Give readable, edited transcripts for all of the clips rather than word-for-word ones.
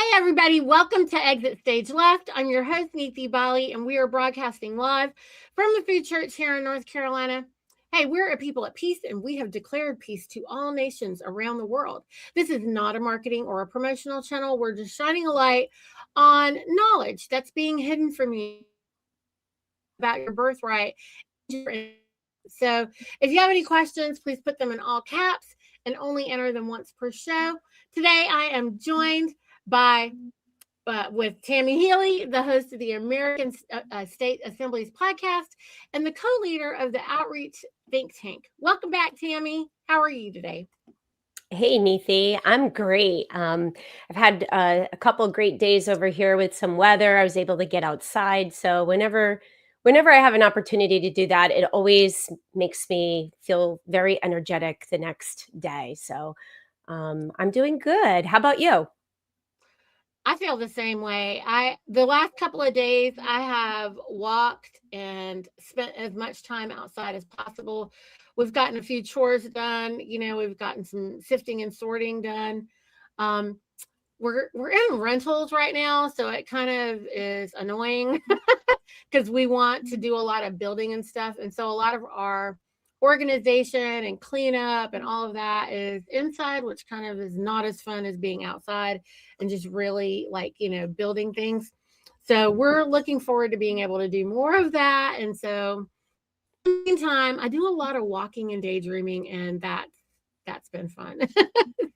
Hey everybody, welcome to Exit Stage Left. I'm your host, Niti, and we are broadcasting live from the Food Church here in North Carolina. Hey, we're a people at peace, and we have declared peace to all nations around the world. This is not a marketing or a promotional channel. We're just shining a light on knowledge that's being hidden from you about your birthright. So if you have any questions, please put them in all caps and only enter them once per show. Today, I am joined with Tammy Healy, the host of the American State Assemblies podcast and the co-leader of the Outreach Think Tank. Welcome back, Tammy. How are you today? Hey, Niti. I'm great. I've had a couple of great days over here with some weather. I was able to get outside. So whenever I have an opportunity to do that, it always makes me feel very energetic the next day. So I'm doing good. How about you? I feel the same way. The last couple of days, I have walked and spent as much time outside as possible. We've gotten a few chores done. We've gotten some sifting and sorting done. We're in rentals right now, so it kind of is annoying because we want to do a lot of building and stuff. And so a lot of our organization and cleanup and all of that is inside, which kind of is not as fun as being outside and just really building things. So we're looking forward to being able to do more of that. And so in the meantime, I do a lot of walking and daydreaming, and that's been fun.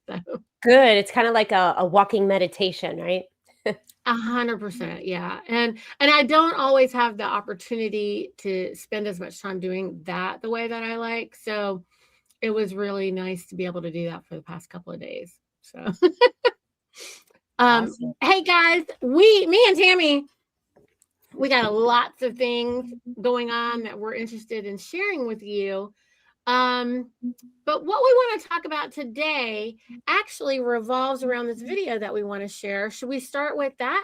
So. Good. It's kind of like a walking meditation, right? 100%, yeah. And I don't always have the opportunity to spend as much time doing that the way that I like. So it was really nice to be able to do that for the past couple of days. So awesome. Hey guys, me and Tammy, we got lots of things going on that we're interested in sharing with you. But what we want to talk about today actually revolves around this video that we want to share. Should we start with that,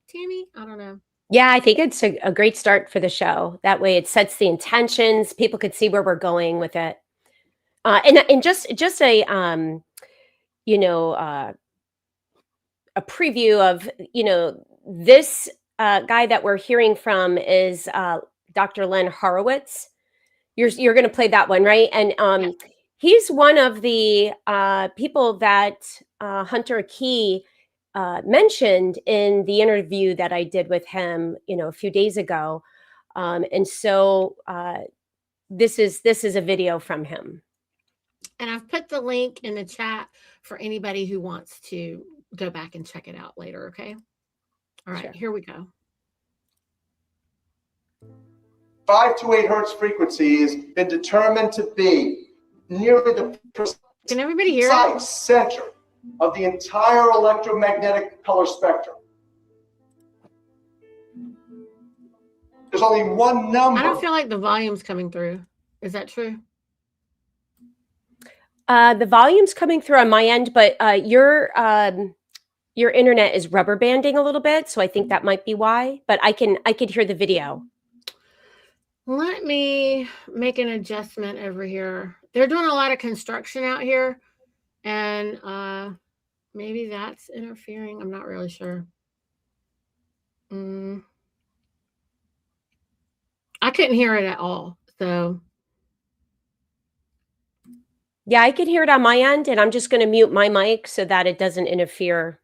Tammy? I don't know. Yeah, I think it's a great start for the show. That way it sets the intentions. People could see where we're going with it. And just a, a preview of, this guy that we're hearing from is Dr. Len Horowitz. You're going to play that one, right? And yeah. He's one of the people that Hunter Key mentioned in the interview that I did with him, a few days ago. And so this is a video from him. And I've put the link in the chat for anybody who wants to go back and check it out later. Okay. All right, sure. Here we go. 5 to 8 hertz frequency has been determined to be nearly the Can everybody hear it? Center of the entire electromagnetic color spectrum. There's only one number. I don't feel like the volume's coming through. Is that true? The volume's coming through on my end, but your internet is rubber banding a little bit, so I think that might be why. But I could hear the video. Let me make an adjustment over here. They're doing a lot of construction out here, and maybe that's interfering. I'm not really sure. I couldn't hear it at all, so. Yeah, I could hear it on my end, and I'm just going to mute my mic so that it doesn't interfere.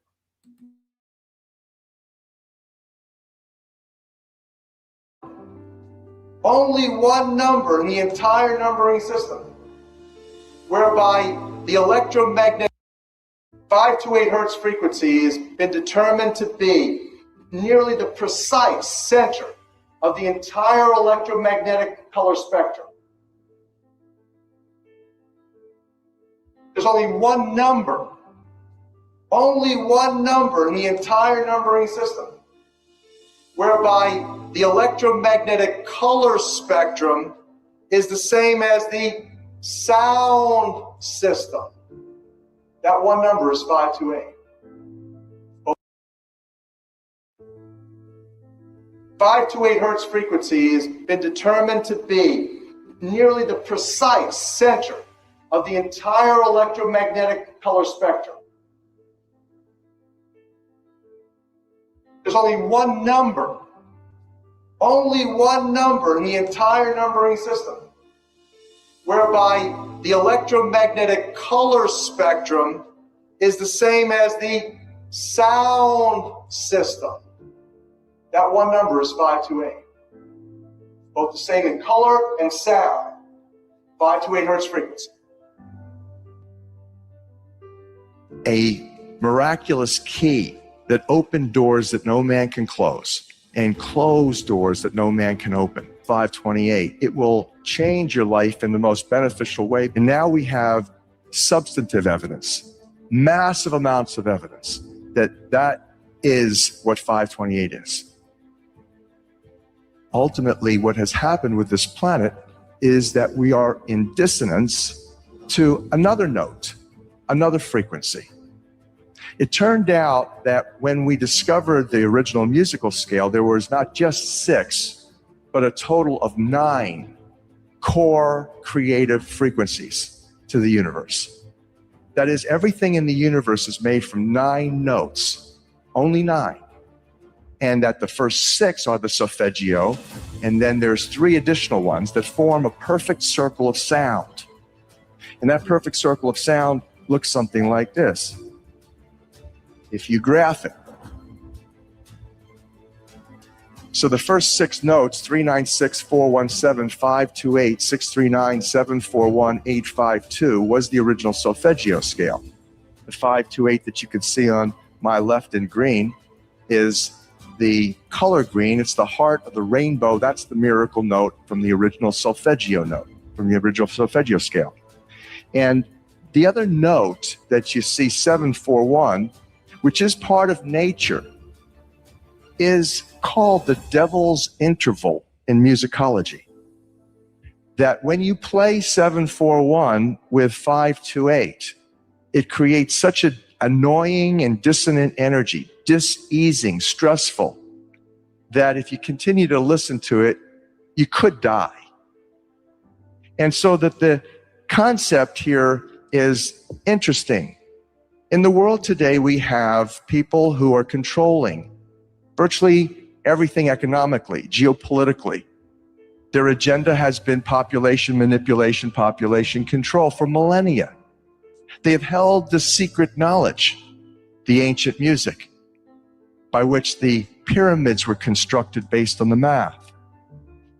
Only one number in the entire numbering system, whereby the electromagnetic 5 to 8 hertz frequency has been determined to be nearly the precise center of the entire electromagnetic color spectrum. There's only one number in the entire numbering system, whereby the electromagnetic color spectrum is the same as the sound system. That one number is 528. 5 to 8 hertz frequency has been determined to be nearly the precise center of the entire electromagnetic color spectrum. There's only one number in the entire numbering system, whereby the electromagnetic color spectrum is the same as the sound system. That one number is 528. Both the same in color and sound. 528 hertz frequency. A miraculous key that opened doors that no man can close and close doors that no man can open. 528. It will change your life in the most beneficial way. And now we have substantive evidence, massive amounts of evidence that is what 528 is. Ultimately, what has happened with this planet is that we are in dissonance to another note, another frequency. It turned out that when we discovered the original musical scale, there was not just 6, but a total of 9 core creative frequencies to the universe. That is, everything in the universe is made from 9 notes, only 9. And that the first 6 are the solfeggio, and then there's 3 additional ones that form a perfect circle of sound. And that perfect circle of sound looks something like this. If you graph it. So the first 6 notes, 396, 417, 528, 639, 741, 852, was the original solfeggio scale. The 528 that you can see on my left in green is the color green. It's the heart of the rainbow. That's the miracle note from the original solfeggio note, from the original solfeggio scale. And the other note that you see, 741, which is part of nature, is called the devil's interval in musicology. That when you play 741 with 528, it creates such an annoying and dissonant energy, diseasing, stressful, that if you continue to listen to it, you could die. And so that the concept here is interesting. In the world today, we have people who are controlling virtually everything economically, geopolitically. Their agenda has been population manipulation, population control for millennia. They have held the secret knowledge, the ancient music, by which the pyramids were constructed based on the math.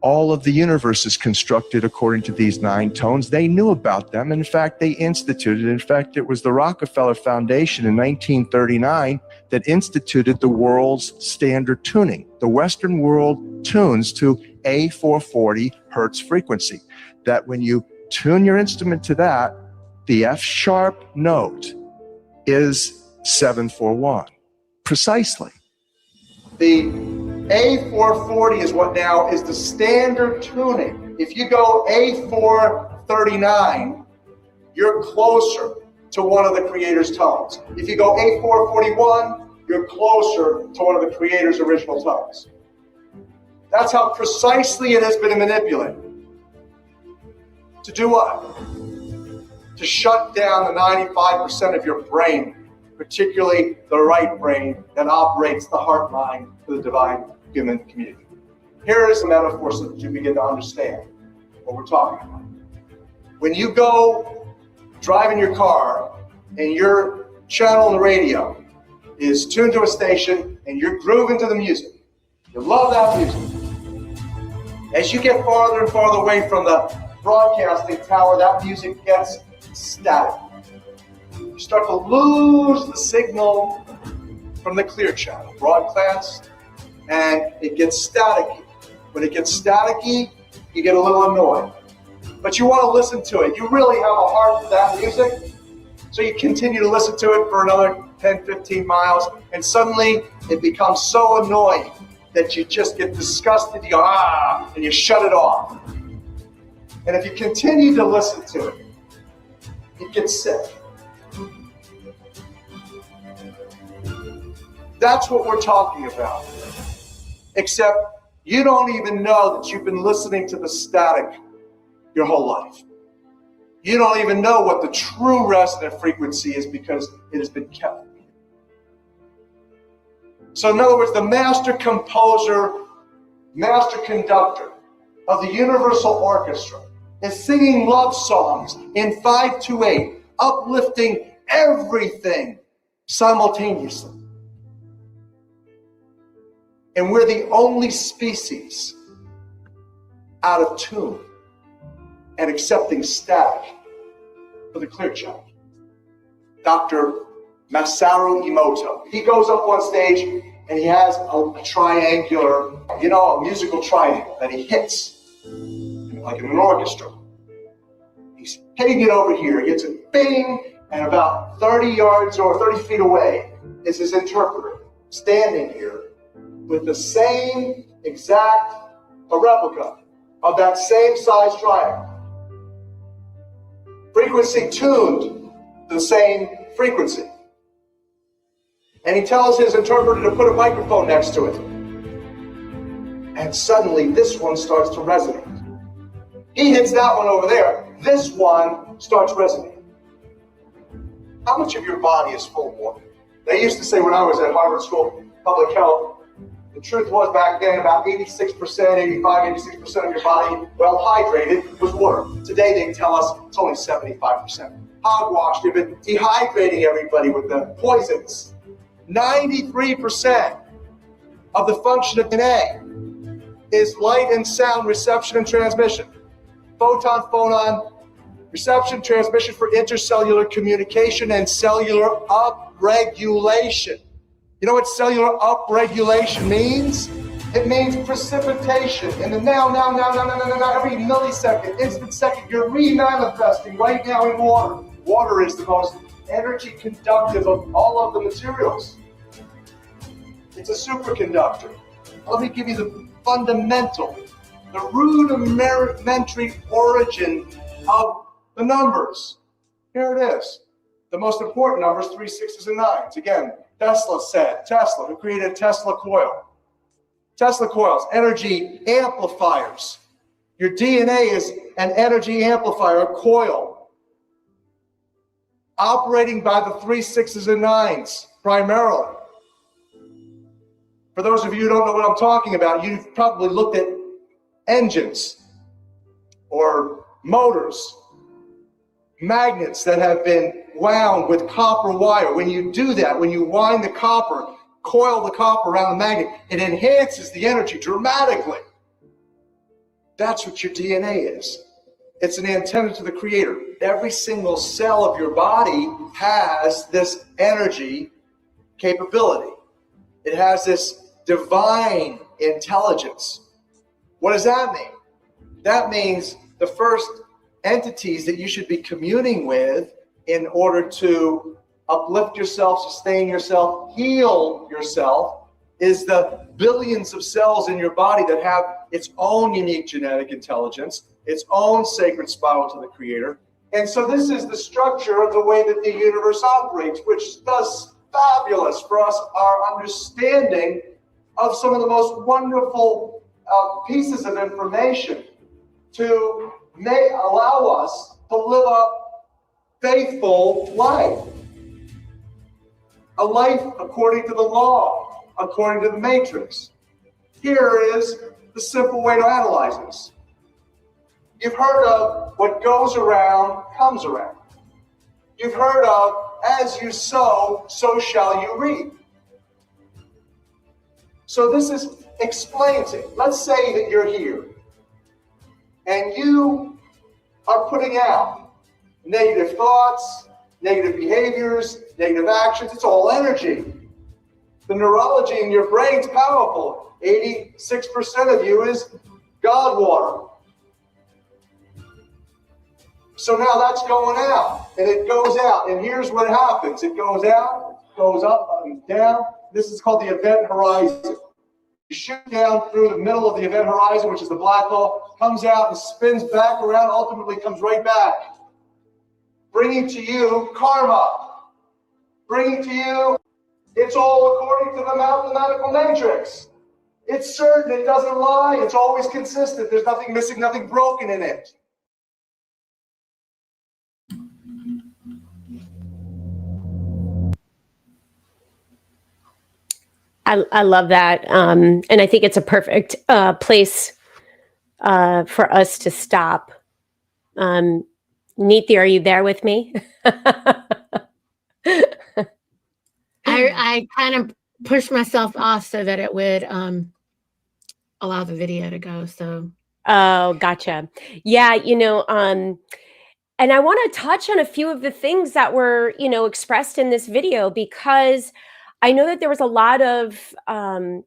All of the universe is constructed according to these 9 tones. They knew about them. In fact, they instituted. In fact, it was the Rockefeller Foundation in 1939 that instituted the world's standard tuning. The Western world tunes to a 440 hertz frequency. That when you tune your instrument to that, the F sharp note is 741. Precisely. The A440 is what now is the standard tuning. If you go A439, you're closer to one of the creator's tones. If you go A441, you're closer to one of the creator's original tones. That's how precisely it has been manipulated. To do what? To shut down the 95% of your brain, particularly the right brain that operates the heart mind for the divine human community. Here is a metaphor so that you begin to understand what we're talking about. When you go driving your car and your channel on the radio is tuned to a station and you're grooving to the music, you love that music. As you get farther and farther away from the broadcasting tower, that music gets static. You start to lose the signal from the clear channel, broadcast, and it gets staticky. When it gets staticky, you get a little annoyed. But you want to listen to it. You really have a heart for that music, so you continue to listen to it for another 10, 15 miles, and suddenly it becomes so annoying that you just get disgusted. You go, and you shut it off. And if you continue to listen to it, you get sick. That's what we're talking about. Except you don't even know that you've been listening to the static your whole life. You don't even know what the true resonant frequency is because it has been kept. So in other words, the master composer, master conductor of the Universal Orchestra is singing love songs in 5/8, uplifting everything simultaneously. And we're the only species out of tune and accepting static for the clear channel. Dr. Masaru Emoto. He goes up on stage and he has a triangular, a musical triangle that he hits, like in an orchestra. He's hitting it over here. He hits it, bing, and about 30 yards or 30 feet away is his interpreter standing here with the same exact, a replica of that same size triangle. Frequency tuned to the same frequency. And he tells his interpreter to put a microphone next to it. And suddenly this one starts to resonate. He hits that one over there. This one starts resonating. How much of your body is full of water? They used to say when I was at Harvard School of Public Health, the truth was back then about 86%, 86% of your body, well hydrated, was water. Today they tell us it's only 75%. Hogwash, they've been dehydrating everybody with the poisons. 93% of the function of DNA is light and sound reception and transmission. Photon, reception, transmission for intercellular communication and cellular upregulation. You know what cellular upregulation means? It means precipitation. In the now, every millisecond, instant second, you're remanifesting right now in water. Water is the most energy conductive of all of the materials. It's a superconductor. Let me give you the fundamental, the rudimentary origin of the numbers. Here it is. The most important numbers, 3, 6s, and 9s. Again, Tesla, who created Tesla coil. Tesla coils, energy amplifiers. Your DNA is an energy amplifier, a coil, operating by the 3, 6s, and 9s primarily. For those of you who don't know what I'm talking about, you've probably looked at engines or motors, magnets that have been wound with copper wire. When you do that, when you wind the copper, coil the copper around the magnet, it enhances the energy dramatically. That's what your DNA is. It's an antenna to the Creator. Every single cell of your body has this energy capability. It has this divine intelligence. What does that mean? That means the first entities that you should be communing with in order to uplift yourself, sustain yourself, heal yourself, is the billions of cells in your body that have its own unique genetic intelligence, its own sacred spiral to the Creator. And so this is the structure of the way that the universe operates, which does fabulous for us, our understanding of some of the most wonderful pieces of information to allow us to live a faithful life. A life according to the law, according to the matrix. Here is the simple way to analyze this. You've heard of what goes around comes around. You've heard of as you sow, so shall you reap. So this explains it. Let's say that you're here and you are putting out negative thoughts, negative behaviors, negative actions. It's all energy. The neurology in your brain's powerful. 86% of you is God water. So now that's going out, and it goes out, and here's what happens. It goes out, goes up and down. This is called the event horizon. You shoot down through the middle of the event horizon, which is the black hole, comes out and spins back around, ultimately comes right back, bringing to you karma, bringing to you, it's all according to the mathematical matrix. It's certain, it doesn't lie, it's always consistent, there's nothing missing, nothing broken in it. I love that. And I think it's a perfect place for us to stop. Niti, are you there with me? I kind of pushed myself off so that it would allow the video to go. So. Oh, gotcha. Yeah, and I want to touch on a few of the things that were, expressed in this video, because I know that there was a lot of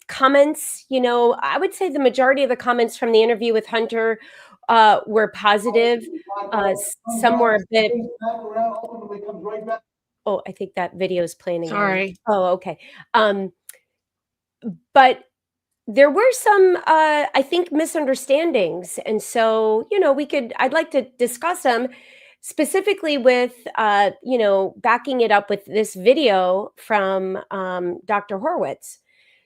comments. I would say the majority of the comments from the interview with Hunter were positive. Some were a bit. Oh, I think that video is playing again. Sorry. Oh, okay. But there were some, I think, misunderstandings. And so, I'd like to discuss them specifically with, backing it up with this video from Dr. Horowitz.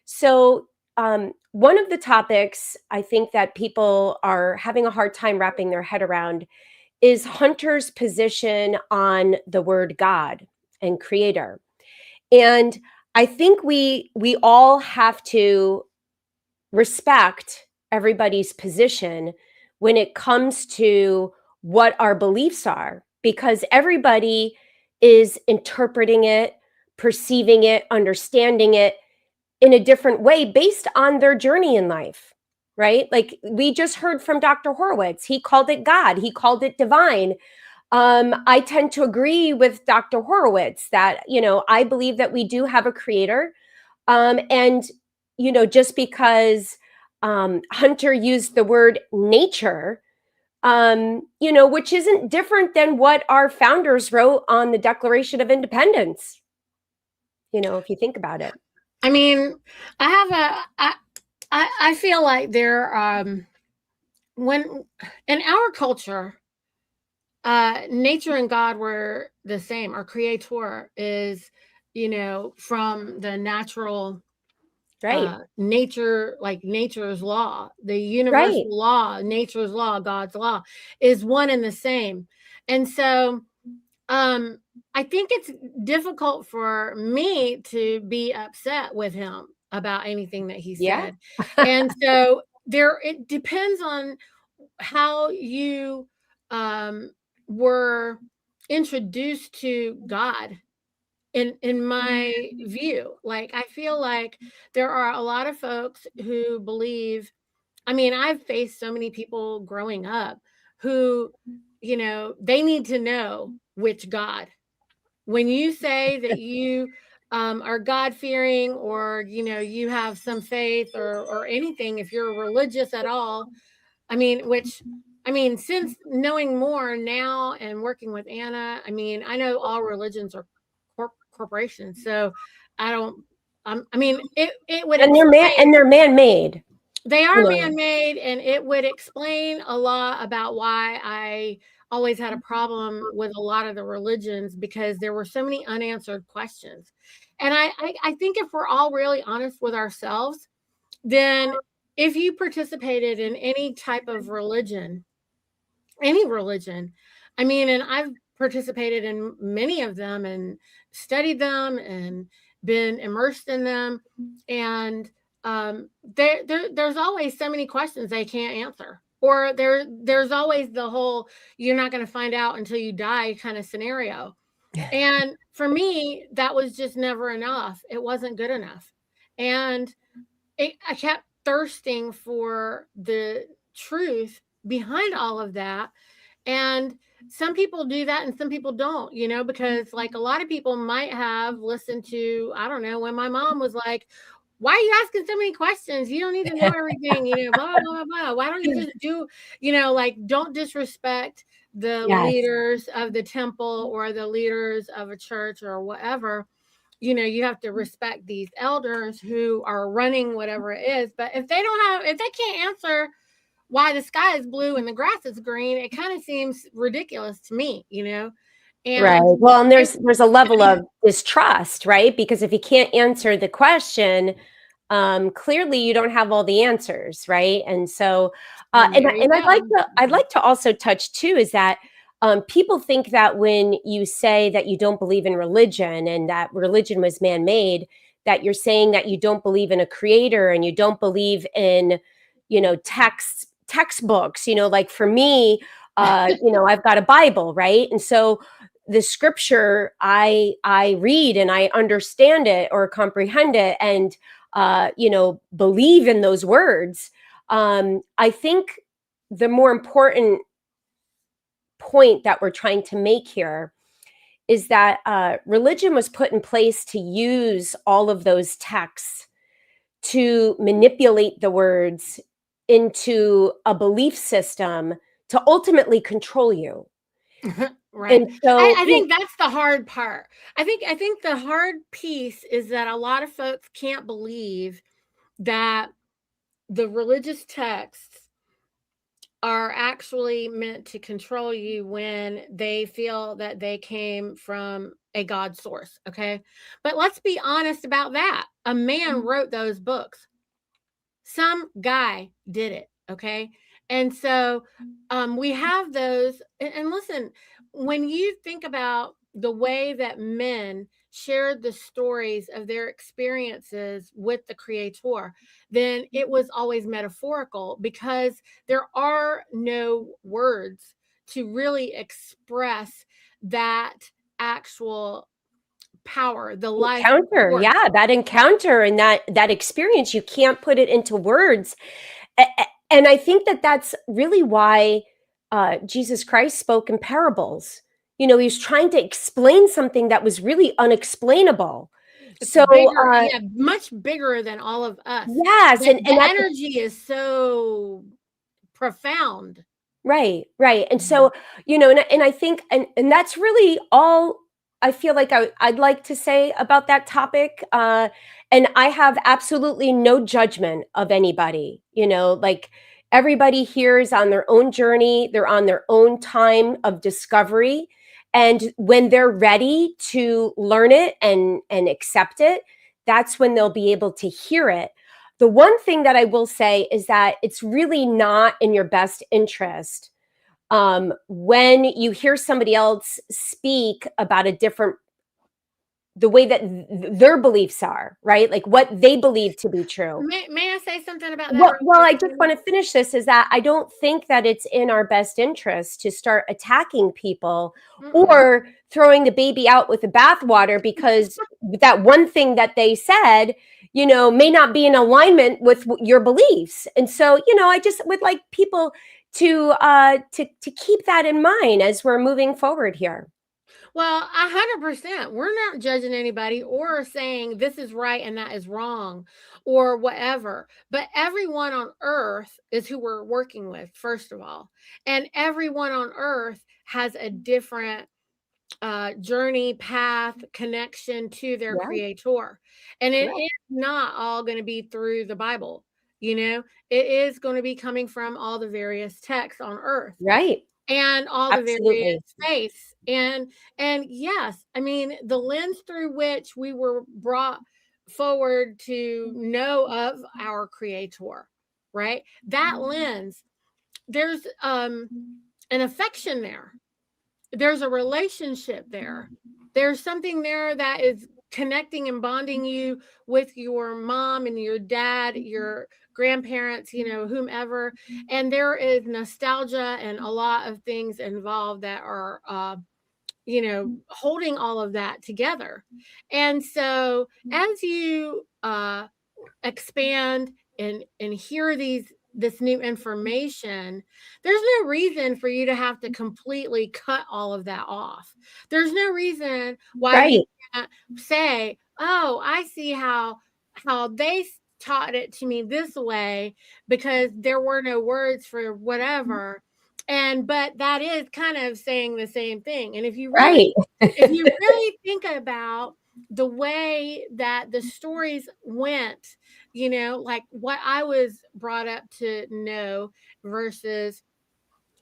So one of the topics I think that people are having a hard time wrapping their head around is Hunter's position on the word God and creator. And I think we all have to respect everybody's position when it comes to what our beliefs are, because everybody is interpreting it, perceiving it, understanding it in a different way based on their journey in life, right? Like we just heard from Dr. Horowitz, he called it God, he called it divine. I tend to agree with Dr. Horowitz that, I believe that we do have a creator. And just because Hunter used the word nature, which isn't different than what our founders wrote on the Declaration of Independence, if you think about it. I mean, I feel like when in our culture, nature and God were the same. Our creator is, from the natural, right? Nature, like nature's law, the universal law, nature's law, God's law is one and the same. And so, I think it's difficult for me to be upset with him about anything that he said. And so it depends on how you were introduced to God. In my view, like I feel like there are a lot of folks who believe, I mean, I've faced so many people growing up who, they need to know which God. When you say that you are God-fearing, or you have some faith or anything, if you're religious at all, since knowing more now and working with Anna, I know all religions are corporations, so it would, and they're man-made. They are man-made, and it would explain a lot about why I always had a problem with a lot of the religions, because there were so many unanswered questions. And I think if we're all really honest with ourselves, then if you participated in any type of religion, any religion, and I've participated in many of them and studied them and been immersed in them, and there's always so many questions they can't answer, or there's always the whole you're not going to find out until you die kind of scenario. And for me, that was just never enough. It wasn't good enough. And I kept thirsting for the truth behind all of that. And some people do that and some people don't, because like a lot of people might have listened to, I don't know, when my mom was like, why are you asking so many questions? You don't need to know everything, blah, blah, blah. Why don't you just do, don't disrespect the leaders of the temple or the leaders of a church or whatever. You have to respect these elders who are running whatever it is. But if they can't answer why the sky is blue and the grass is green, it kind of seems ridiculous to me, And right. Well, and there's a level of distrust, right? Because if you can't answer the question, clearly you don't have all the answers, right? And so, and I'd like to also touch too is that people think that when you say that you don't believe in religion and that religion was man-made, that you're saying that you don't believe in a creator and you don't believe in, textbooks, like for me, I've got a Bible, right? And so the scripture, I read and I understand it or comprehend it and, believe in those words. I think the more important point that we're trying to make here is that religion was put in place to use all of those texts to manipulate the words into a belief system to ultimately control you. Right. And so I think that's the hard part. I think the hard piece is that a lot of folks can't believe that the religious texts are actually meant to control you when they feel that they came from a God source. Okay. But let's be honest about that. A man wrote those books. Some guy did it. Okay. And so we have those. And listen, when you think about the way that men shared the stories of their experiences with the creator, then it was always metaphorical because there are no words to really express that actual power, the life encounter, force. yeah, that encounter and that experience, you can't put it into words. And I think that that's really why Jesus Christ spoke in parables. He was trying to explain something that was really unexplainable. It's So bigger, much bigger than all of us. yes, The and energy is so profound. Right. And so, and I think, and that's really all I feel like I'd like to say about that topic. And I have absolutely no judgment of anybody, like everybody here is on their own journey. They're on their own time of discovery. And when they're ready to learn it and accept it, that's when they'll be able to hear it. The one thing that I will say is that it's really not in your best interest when you hear somebody else speak about the way that their beliefs are, right? Like what they believe to be true. May I say something about that? Well, I just want to finish this is that I don't think that it's in our best interest to start attacking people or throwing the baby out with the bathwater because that one thing that they said, may not be in alignment with your beliefs. And so, I just would like people to keep that in mind as we're moving forward here. Well, 100%. We're not judging anybody or saying this is right and that is wrong or whatever. But everyone on earth is who we're working with, first of all. And everyone on earth has a different journey, path, connection to their creator. And it is not all going to be through the Bible. It is going to be coming from all the various texts on earth. Right. And all the various faiths. And yes, I mean, the lens through which we were brought forward to know of our creator, right? That lens, there's an affection there. There's a relationship there. There's something there that is connecting and bonding you with your mom and your dad, your grandparents, whomever. And there is nostalgia and a lot of things involved that are, holding all of that together. And so as you expand and hear this new information, there's no reason for you to have to completely cut all of that off. There's no reason why you can't say, oh, I see how they taught it to me this way because there were no words for whatever. But that is kind of saying the same thing. And if you really think about the way that the stories went, like what I was brought up to know versus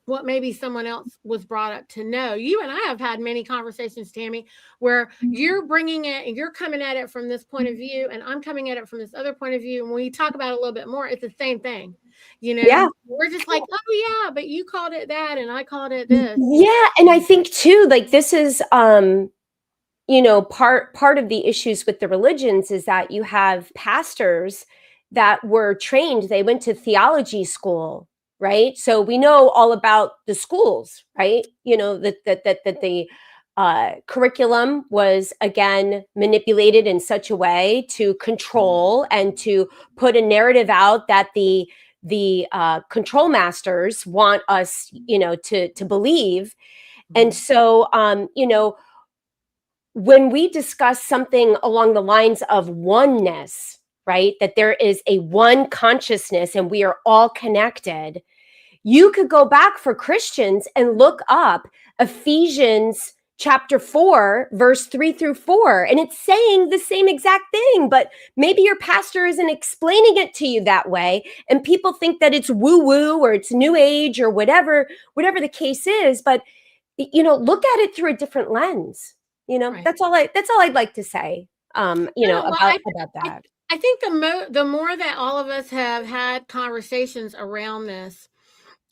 what maybe someone else was brought up to know. You and I have had many conversations, Tammy, where you're bringing it and you're coming at it from this point of view and I'm coming at it from this other point of view. And when we talk about it a little bit more, it's the same thing. We're just like, oh yeah, but you called it that and I called it this. Yeah. And I think too, like this is, part of the issues with the religions is that you have pastors that were trained, they went to theology school, right? So we know all about the schools, right? That the curriculum was, again, manipulated in such a way to control and to put a narrative out that the control masters want us, to believe. And so, when we discuss something along the lines of oneness, right, that there is a one consciousness and we are all connected, you could go back for Christians and look up Ephesians chapter 4, verse 3-4, and it's saying the same exact thing, but maybe your pastor isn't explaining it to you that way, and people think that it's woo-woo or it's new age or whatever the case is. But look at it through a different lens. Right. That's all I'd like to say. About that. I think the more that all of us have had conversations around this,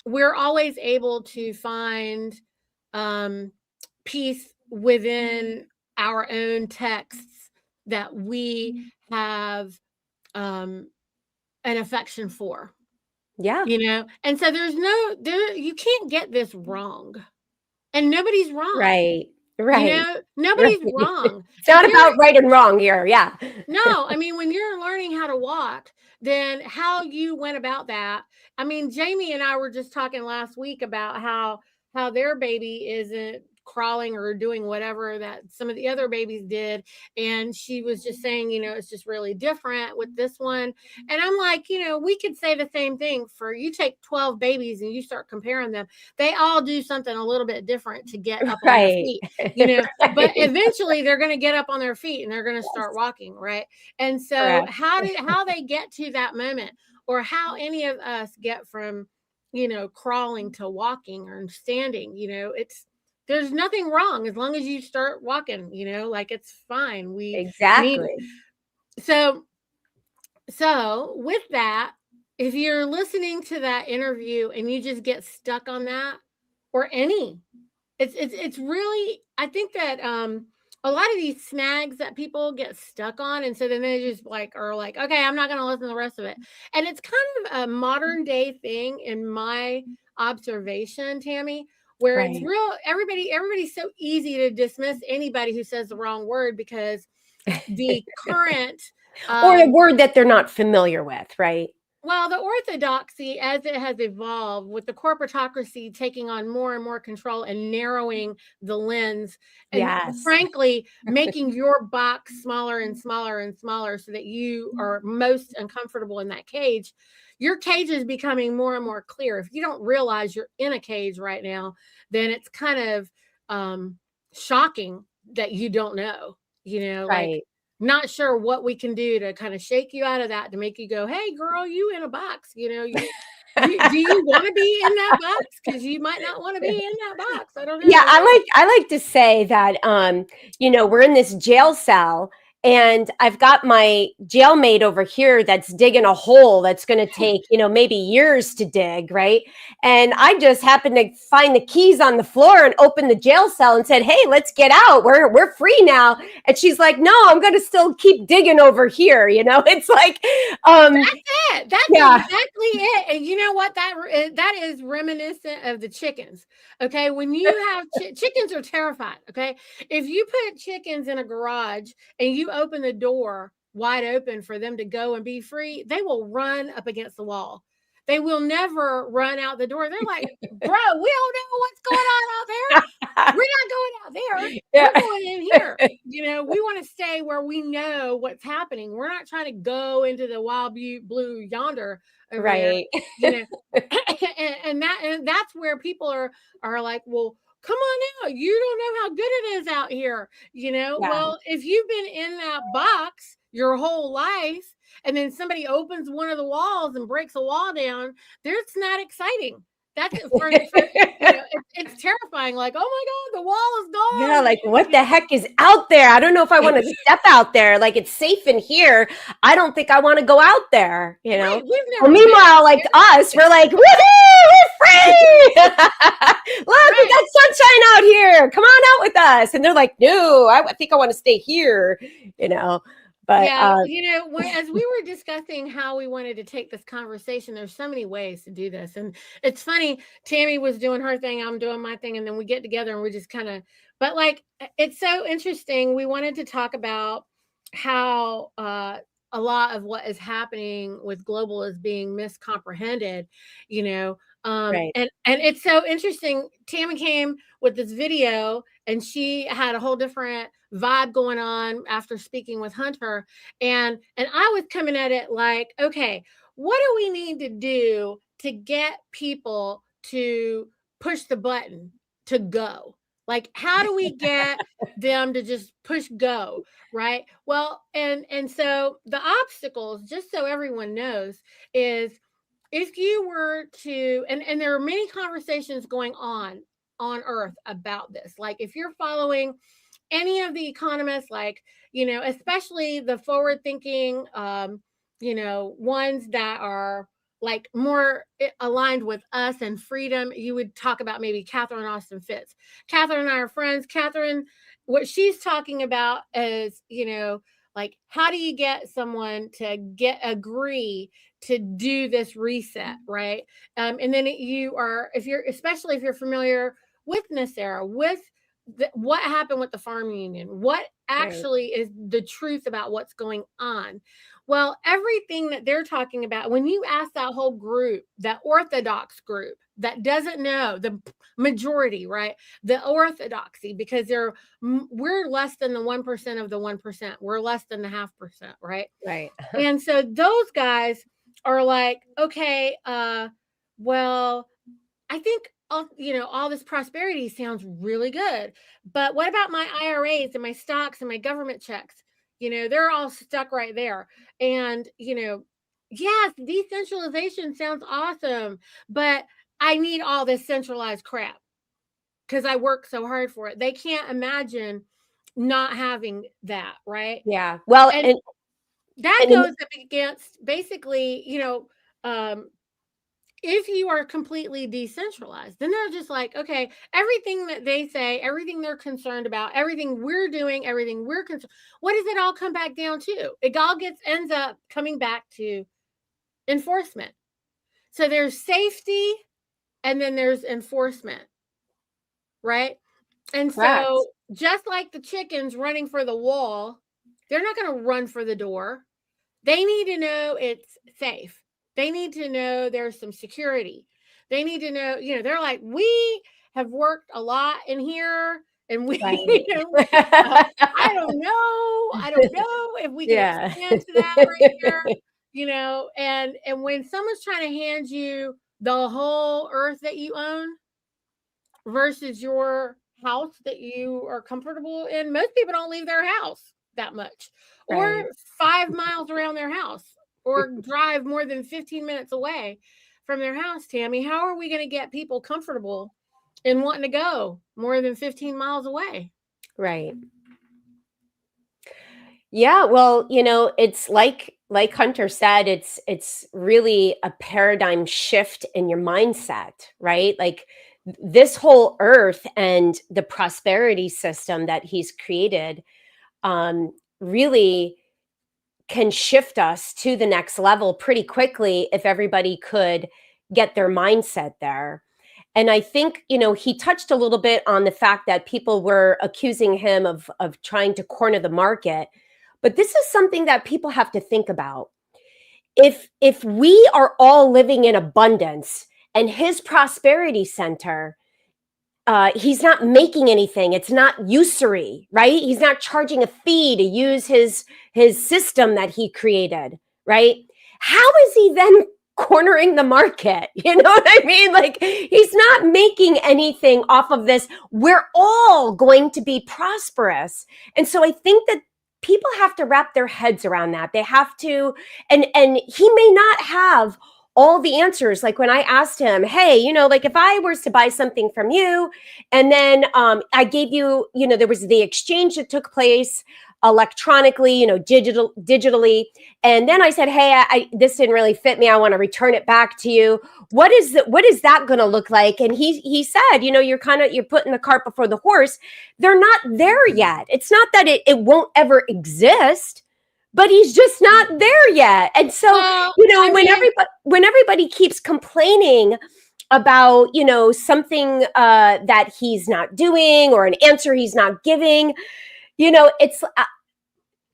we're always able to find peace within our own texts that we have an affection for. Yeah. And so you can't get this wrong, and nobody's wrong. Right. Nobody's wrong. It's not about right and wrong here. Yeah. No, I mean, when you're learning how to walk, then how you went about that. I mean, Jamie and I were just talking last week about how their baby isn't crawling or doing whatever that some of the other babies did. And she was just saying, it's just really different with this one. And I'm like, we could say the same thing for you. Take 12 babies and you start comparing them. They all do something a little bit different to get up on their feet, Right. but eventually they're going to get up on their feet and they're going to start walking. Right. And so how they get to that moment, or how any of us get from, crawling to walking or standing, there's nothing wrong as long as you start walking, it's fine. Exactly. So with that, if you're listening to that interview and you just get stuck on that, or it's really, I think that a lot of these snags that people get stuck on, and so then they just are like, okay, I'm not going to listen to the rest of it. And it's kind of a modern day thing in my observation, Tammy, where it's real. Everybody's so easy to dismiss anybody who says the wrong word because the current or a word that they're not familiar with, right? Well, the orthodoxy, as it has evolved with the corporatocracy taking on more and more control and narrowing the lens, and frankly, making your box smaller and smaller and smaller so that you are most uncomfortable in that cage. Your cage is becoming more and more clear. If you don't realize you're in a cage right now, then it's kind of shocking that you don't know, like not sure what we can do to kind of shake you out of that, to make you go, hey, girl, you in a box, do you want to be in that box? Because you might not want to be in that box. I don't know. Yeah, I like to say that, we're in this jail cell. And I've got my jailmate over here that's digging a hole that's going to take, maybe years to dig, right? And I just happened to find the keys on the floor and open the jail cell and said, hey, let's get out. We're free now. And she's like, no, I'm going to still keep digging over here. It's like, that's it. That's exactly it. And you know what? That is reminiscent of the chickens. Okay. When you have chickens are terrified. Okay. If you put chickens in a garage and you open the door wide open for them to go and be free, they will run up against the wall. They will never run out the door. They're like, bro, we don't know what's going on out there. We're not going out there. We're going in here. We want to stay where we know what's happening. We're not trying to go into the wild blue yonder. Right. There, and that's where people are like, well, come on out. You don't know how good it is out here. Well, if you've been in that box your whole life, and then somebody opens one of the walls and breaks a wall down, that's not exciting. That's it's terrifying. Like, oh my God, the wall is gone. Yeah, like what the heck is out there? I don't know if I want to step out there. Like, it's safe in here. I don't think I want to go out there. Right. Well, meanwhile, like us, we're like, woohoo, we're free. Look, we got sunshine out here. Come on out with us. And they're like, no, I think I want to stay here, you know. But yeah, as we were discussing how we wanted to take this conversation, there's so many ways to do this. And it's funny, Tammy was doing her thing, I'm doing my thing, and then we get together and we just kind of, but like, it's so interesting. We wanted to talk about how a lot of what is happening with global is being miscomprehended, right. and it's so interesting. Tammy came with this video and she had a whole different vibe going on after speaking with Hunter. And I was coming at it like, okay, what do we need to do to get people to push the button to go? Like, how do we get them to just push go? Right. Well, and so the obstacles, just so everyone knows, is if you were to, and there are many conversations going on earth about this. Like, if you're following any of the economists, like, especially the forward thinking, ones that are like more aligned with us and freedom, you would talk about maybe Catherine Austin Fitts. Catherine and I are friends. Catherine, what she's talking about is, like, how do you get someone to agree to do this reset, right? And then especially if you're familiar with NESARA, with what happened with the farm union, what actually is the truth about what's going on. Well, everything that they're talking about, when you ask that whole group, that orthodox group that doesn't know, the majority, right? The orthodoxy, because we're less than the 1% of the 1%. We're less than the 0.5%, right? Right. And so those guys are like, okay, well, I think all this prosperity sounds really good, but what about my IRAs and my stocks and my government checks? They're all stuck right there. And, yes, decentralization sounds awesome, but I need all this centralized crap because I work so hard for it. They can't imagine not having that, right? Yeah. Well, and that goes up against basically, if you are completely decentralized, then they're just like, okay, everything that they say, everything they're concerned about, everything we're doing, everything we're concerned, what does it all come back down to? It all ends up coming back to enforcement. So there's safety and then there's enforcement, right? And correct. so just like the chickens running for the wall, they're not going to run for the door. They need to know it's safe. They need to know there's some security. They need to know, they're like, we have worked a lot in here and we, Right. I don't know if we can expand to that right here, and when someone's trying to hand you the whole earth that you own versus your house that you are comfortable in, most people don't leave their house that much, or 5 miles around their house, or drive more than 15 minutes away from their house. Tammy, how are we going to get people comfortable in wanting to go more than 15 miles away? Right. Yeah. Well, it's like Hunter said, it's really a paradigm shift in your mindset, right? Like this whole earth and the prosperity system that he's created really can shift us to the next level pretty quickly if everybody could get their mindset there. And I think, he touched a little bit on the fact that people were accusing him of trying to corner the market. But this is something that people have to think about. If we are all living in abundance and his prosperity center, he's not making anything. It's not usury, right? He's not charging a fee to use his system that he created, right? How is he then cornering the market? You know what I mean? Like, he's not making anything off of this. We're all going to be prosperous. And so I think that people have to wrap their heads around that. They have to, and he may not have all the answers. Like when I asked him, hey, like if I was to buy something from you and then I gave you, there was the exchange that took place electronically, digitally. And then I said, hey, this didn't really fit me. I want to return it back to you. What is that going to look like? And he said, you're putting the cart before the horse. They're not there yet. It's not that it won't ever exist, but he's just not there yet. And so, when everybody keeps complaining about, something that he's not doing or an answer he's not giving, it's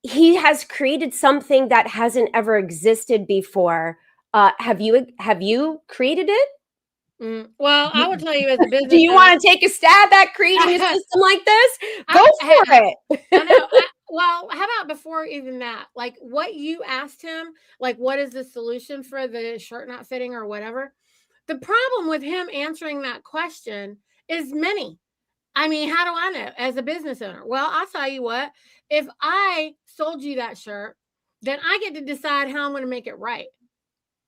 he has created something that hasn't ever existed before. Have you created it? Well, I will tell you, as a business, do you want to take a stab at creating a system like this? Go for it. I know. Well, how about before even that? Like what you asked him, like what is the solution for the shirt not fitting or whatever? The problem with him answering that question is many. I mean, how do I know as a business owner? Well, I'll tell you what, if I sold you that shirt, then I get to decide how I'm going to make it right.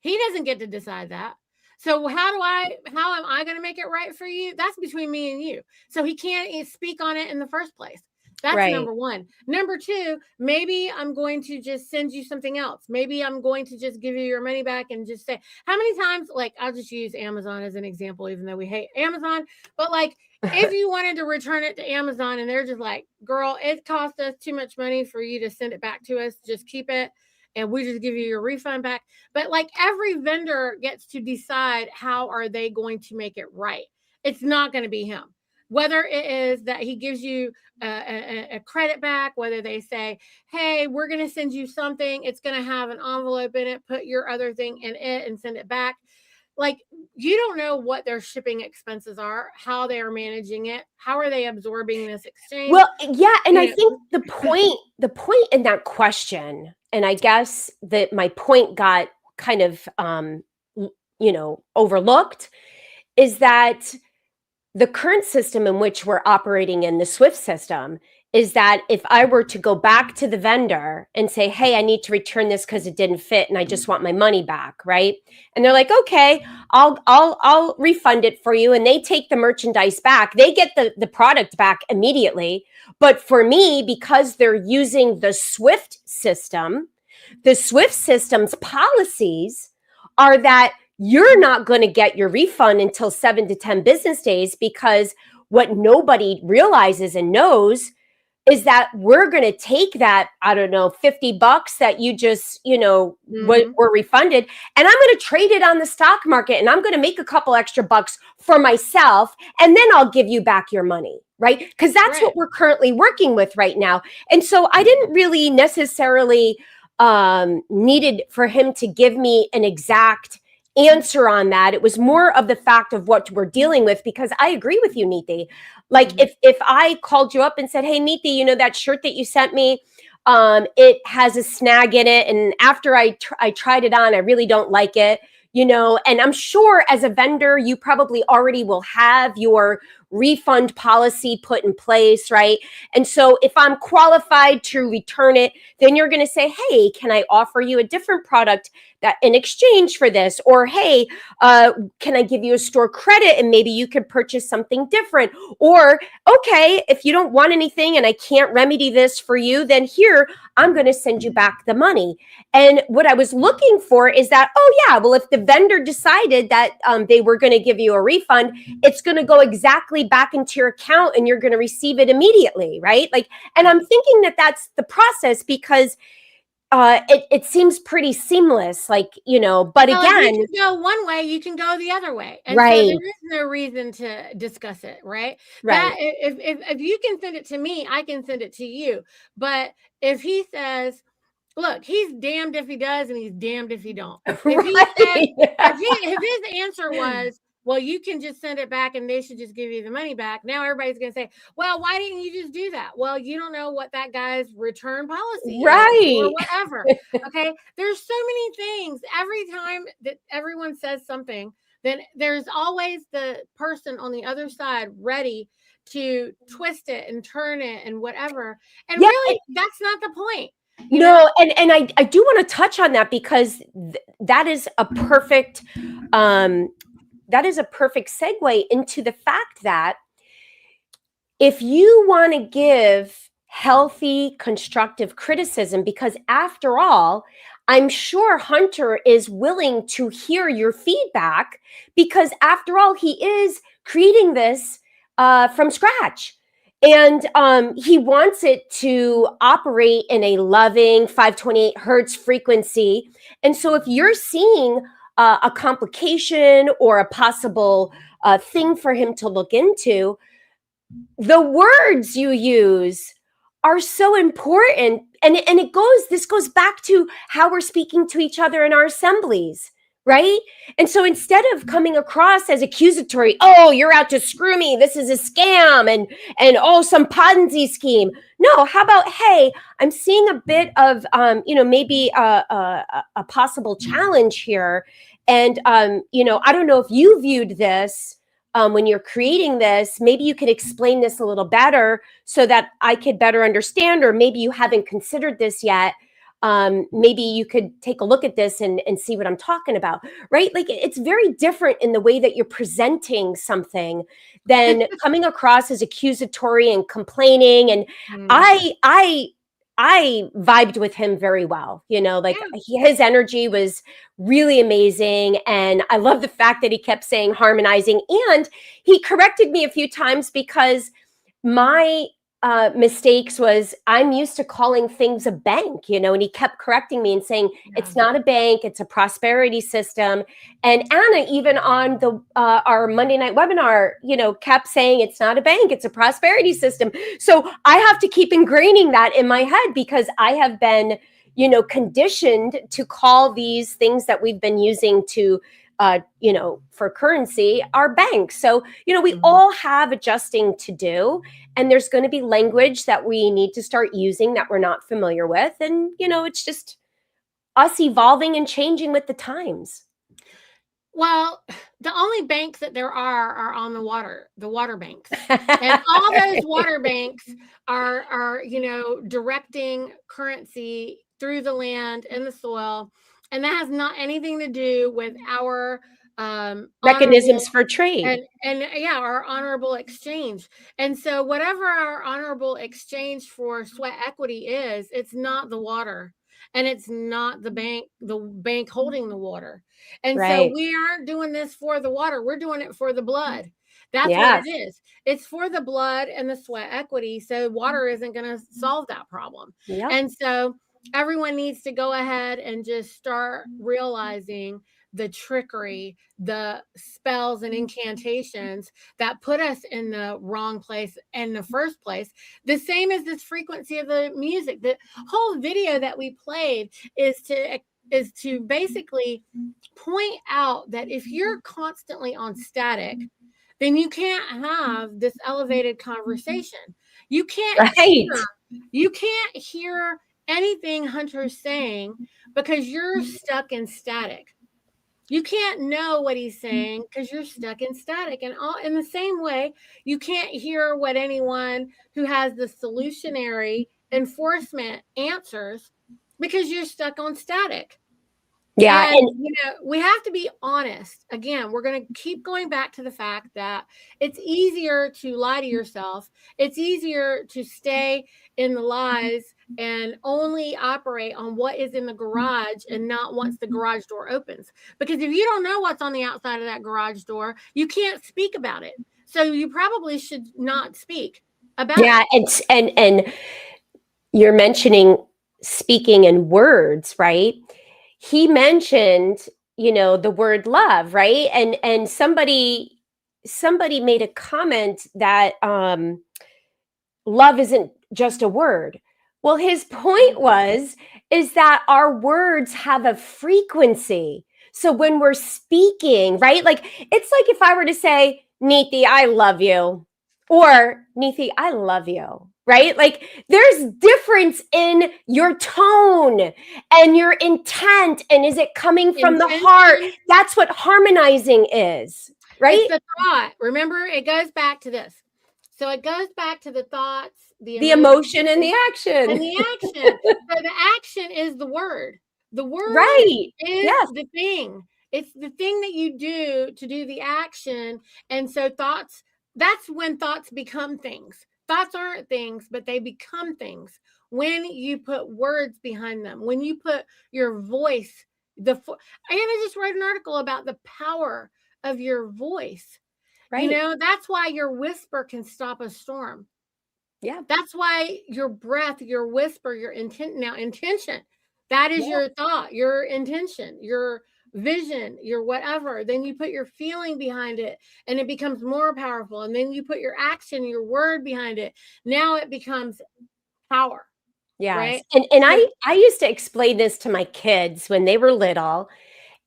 He doesn't get to decide that. So how am I going to make it right for you? That's between me and you. So he can't speak on it in the first place. That's right. Number one. Number two, maybe I'm going to just send you something else. Maybe I'm going to just give you your money back and just say, how many times, like, I'll just use Amazon as an example, even though we hate Amazon, but like, if you wanted to return it to Amazon and they're just like, girl, it cost us too much money for you to send it back to us, just keep it. And we just give you your refund back. But like every vendor gets to decide how are they going to make it right. It's not going to be him. Whether it is that he gives you a credit back, whether they say, hey, we're going to send you something. It's going to have an envelope in it. Put your other thing in it and send it back. Like, you don't know what their shipping expenses are, how they are managing it. How are they absorbing this exchange? Well, yeah. And I think the point in that question, and I guess that my point got kind of, overlooked, is that the current system in which we're operating in, the SWIFT system, is that if I were to go back to the vendor and say, hey, I need to return this because it didn't fit and I just want my money back, right? And they're like, okay, I'll refund it for you. And they take the merchandise back. They get the product back immediately. But for me, because they're using the SWIFT system's policies are that you're not going to get your refund until 7 to 10 business days, because what nobody realizes and knows is that we're going to take that, I don't know, $50 that you just, were refunded, and I'm going to trade it on the stock market, and I'm going to make a couple extra bucks for myself, and then I'll give you back your money, right? Because that's what we're currently working with right now. And so I didn't really necessarily needed for him to give me an exact answer on that. It was more of the fact of what we're dealing with, because I agree with you, Niti. Like if I called you up and said, hey, Niti, that shirt that you sent me, it has a snag in it. And after I tried it on, I really don't like it, and I'm sure as a vendor, you probably already will have your refund policy put in place, right? And so if I'm qualified to return it, then you're going to say, hey, can I offer you a different product that in exchange for this? Or, hey, can I give you a store credit and maybe you could purchase something different? Or, okay, if you don't want anything and I can't remedy this for you, then here, I'm going to send you back the money. And what I was looking for is that, well, if the vendor decided that they were going to give you a refund, it's going to go exactly back into your account and you're going to receive it immediately, right? Like, and I'm thinking that that's the process, because it seems pretty seamless, like, but again, you can go one way, you can go the other way. And right. So there is no reason to discuss it, right? That if you can send it to me, I can send it to you. But if he says, look, he's damned if he does and he's damned if he don't. If his answer was, well, you can just send it back and they should just give you the money back, now everybody's going to say, well, why didn't you just do that? Well, you don't know what that guy's return policy is or whatever. Okay. There's so many things. Every time that everyone says something, then there's always the person on the other side ready to twist it and turn it and whatever. And really, that's not the point. No, and I do want to touch on that, because that is a perfect segue into the fact that if you want to give, healthy, constructive criticism, because after all, I'm sure Hunter is willing to hear your feedback, because after all, he is creating this from scratch. And he wants it to operate in a loving 528 hertz frequency. And so if you're seeing a complication or a possible thing for him to look into, the words you use are so important. And this goes back to how we're speaking to each other in our assemblies, right? And so instead of coming across as accusatory, oh, you're out to screw me, this is a scam, and oh, some Ponzi scheme. No, how about, hey, I'm seeing a bit of, maybe a possible challenge here. And, I don't know if you viewed this when you're creating this, maybe you could explain this a little better so that I could better understand, or maybe you haven't considered this yet. Maybe you could take a look at this and see what I'm talking about, right? Like, it's very different in the way that you're presenting something than coming across as accusatory and complaining. And I vibed with him very well, his energy was really amazing. And I love the fact that he kept saying harmonizing, and he corrected me a few times, because my mistakes was, I'm used to calling things a bank, and he kept correcting me and saying, it's not a bank, it's a prosperity system. And Anna, even on the our Monday night webinar, kept saying, it's not a bank, it's a prosperity system. So I have to keep ingraining that in my head, because I have been, conditioned to call these things that we've been using to for currency, our banks. So, we all have adjusting to do, and there's going to be language that we need to start using that we're not familiar with. And, it's just us evolving and changing with the times. Well, the only banks that there are on the water banks. And all those water banks are, directing currency through the land and the soil. And that has not anything to do with our mechanisms for trade and our honorable exchange. And so whatever our honorable exchange for sweat equity is, it's not the water, and it's not the bank holding the water. And so we aren't doing this for the water, we're doing it for the blood. That's what it is. It's for the blood and the sweat equity. So water isn't going to solve that problem. And so everyone needs to go ahead and just start realizing the trickery, the spells and incantations that put us in the wrong place in the first place. The same as this frequency of the music. The whole video that we played is to basically point out that if you're constantly on static, then you can't have this elevated conversation. You can't hear anything Hunter's saying, because you're stuck in static. You can't know what he's saying because you're stuck in static. And all in the same way, you can't hear what anyone who has the solutionary enforcement answers, because you're stuck on static. And we have to be honest. Again, we're going to keep going back to the fact that it's easier to lie to yourself. It's easier to stay in the lies and only operate on what is in the garage and not once the garage door opens. Because if you don't know what's on the outside of that garage door, you can't speak about it. So you probably should not speak about it. And you're mentioning speaking in words, right? He mentioned, the word love, right? And somebody made a comment that love isn't just a word. Well, his point is that our words have a frequency. So when we're speaking, right? Like, it's like if I were to say, Niti, I love you, or Niti, I love you. Right? Like, there's difference in your tone and your intent. And is it coming from the heart? That's what harmonizing is, right? It's the thought. Remember, it goes back to this. So it goes back to the thoughts, the emotion and the action. And the action. So the action is the word. The word is the thing. It's the thing that you do to do the action. And so thoughts, that's when thoughts become things. Thoughts aren't things, but they become things when you put words behind them, when you put your voice, I just wrote an article about the power of your voice. Right. That's why your whisper can stop a storm. Yeah. That's why your breath, your whisper, your intention, that is your thought, your intention, your vision, your whatever. Then you put your feeling behind it and it becomes more powerful. And then you put your action, your word behind it. Now it becomes power. Yes. Right. And I used to explain this to my kids when they were little.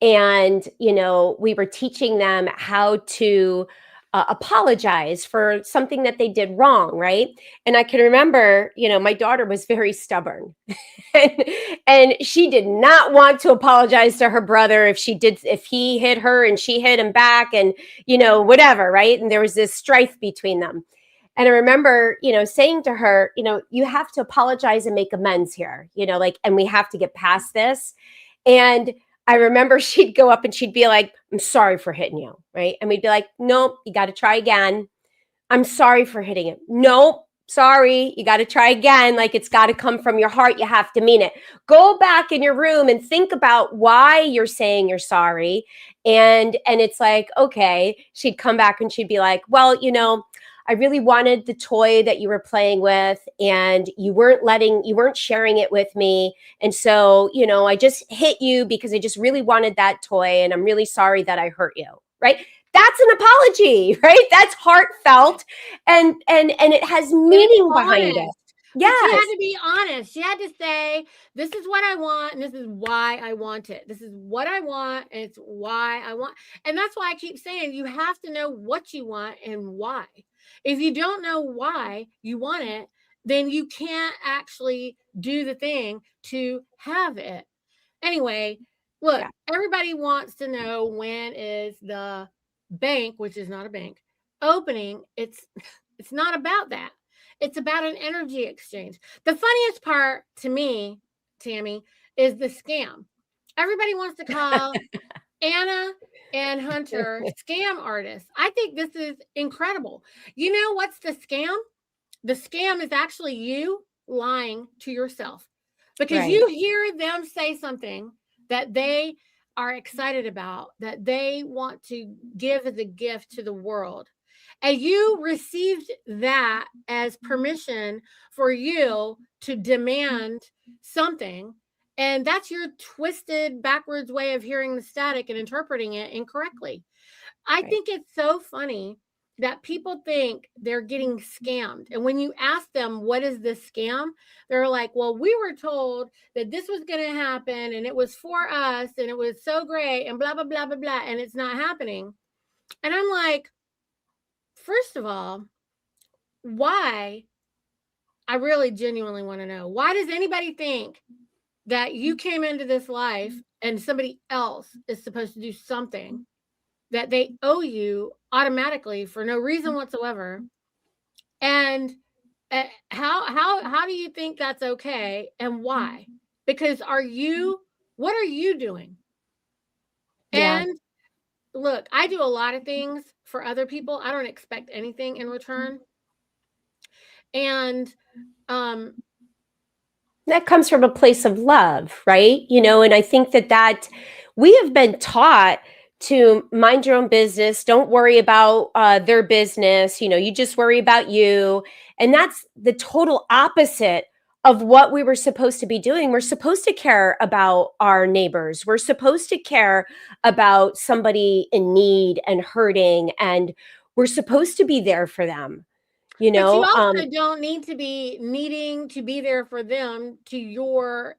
And, we were teaching them how to apologize for something that they did wrong, right? And I can remember, my daughter was very stubborn. and she did not want to apologize to her brother if he hit her and she hit him back and, whatever, right? And there was this strife between them. And I remember, saying to her, you have to apologize and make amends here, and we have to get past this. And I remember she'd go up and she'd be like, I'm sorry for hitting you, right? And we'd be like, nope, you got to try again. I'm sorry for hitting it. Nope, sorry, you got to try again. Like, it's got to come from your heart. You have to mean it. Go back in your room and think about why you're saying you're sorry. And it's like, okay, she'd come back and she'd be like, well, I really wanted the toy that you were playing with and you weren't sharing it with me. And so, I just hit you because I just really wanted that toy and I'm really sorry that I hurt you. Right. That's an apology, right? That's heartfelt and it has meaning behind it. Yes. But you had to be honest. You had to say, this is what I want and this is why I want it. This is what I want and it's why I want. And that's why I keep saying you have to know what you want and why. If you don't know why you want it, then you can't actually do the thing to have it. Anyway, look, everybody wants to know when is the bank, which is not a bank, opening. It's not about that. It's about an energy exchange. The funniest part to me, Tammy, is the scam. Everybody wants to call Anna and Hunter scam artists. I think this is incredible. You know what's the scam? The scam is actually you lying to yourself because you hear them say something that they are excited about, that they want to give as a gift to the world. And you received that as permission for you to demand something. And that's your twisted backwards way of hearing the static and interpreting it incorrectly. I think it's so funny that people think they're getting scammed. And when you ask them, what is this scam? They're like, well, we were told that this was going to happen and it was for us and it was so great and blah, blah, blah, blah, blah. And it's not happening. And I'm like, first of all, why? I really genuinely want to know. Why does anybody think that you came into this life and somebody else is supposed to do something that they owe you automatically for no reason whatsoever? And how do you think that's okay and why? Because what are you doing? Yeah. And look, I do a lot of things for other people. I don't expect anything in return. And that comes from a place of love, right? And I think that we have been taught to mind your own business. Don't worry about their business. You just worry about you. And that's the total opposite of what we were supposed to be doing. We're supposed to care about our neighbors. We're supposed to care about somebody in need and hurting. And we're supposed to be there for them. But you also don't need to be needing to be there for them to your